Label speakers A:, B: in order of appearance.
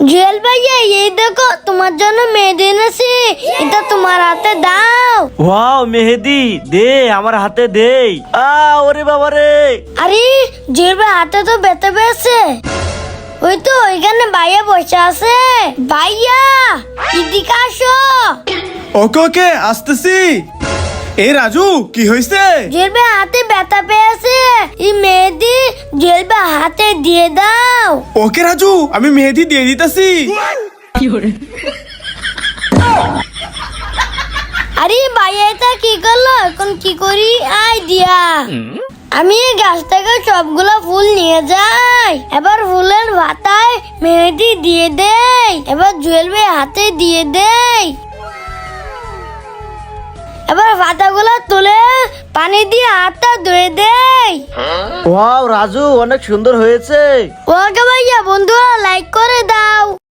A: জুয়েল ভাইয়া এই দেখো তোমার জন্য মেহেদি এনেছি, এটা তোমার হাতে দাও।
B: ওয়াও মেহেদি দে আমার হাতে দে। ওরে বাবা রে।
A: আরে জুয়েল ভাই হাতে তো ব্যথা পেয়েছে। ওই তো ওইখানে ভাইয়া বসে আছে। ভাইয়া এদিকে আসো।
C: ওকে ওকে আসতেছি। এ রাজু কি হয়েছে?
A: জুয়েল ভাই হাতে ব্যথা পেয়েছে, এই মেহেদি জুয়েল ভাই হাতে দিয়ে দাও।
C: ওকে রাজু আমি মেহেদি দিয়ে দিতেছি।
A: আরে ভাইয়া এটা কি করলো, এখন কি করি আইডিয়া। আমি এই গাছ থেকে সবগুলো ফুল নিয়ে যাই, এবার ফুলের পাতায় মেহেদি দিয়ে দেই, এবার জুয়েল ভাই হাতে দিয়ে দেই। এবার পাতাগুলো তুলে পানি দিয়ে হাতটা ধুয়ে দেই।
B: ওয়াও রাজু অনেক সুন্দর হয়েছে।
A: ওকে ভাইয়া বন্ধুরা লাইক করে দাও।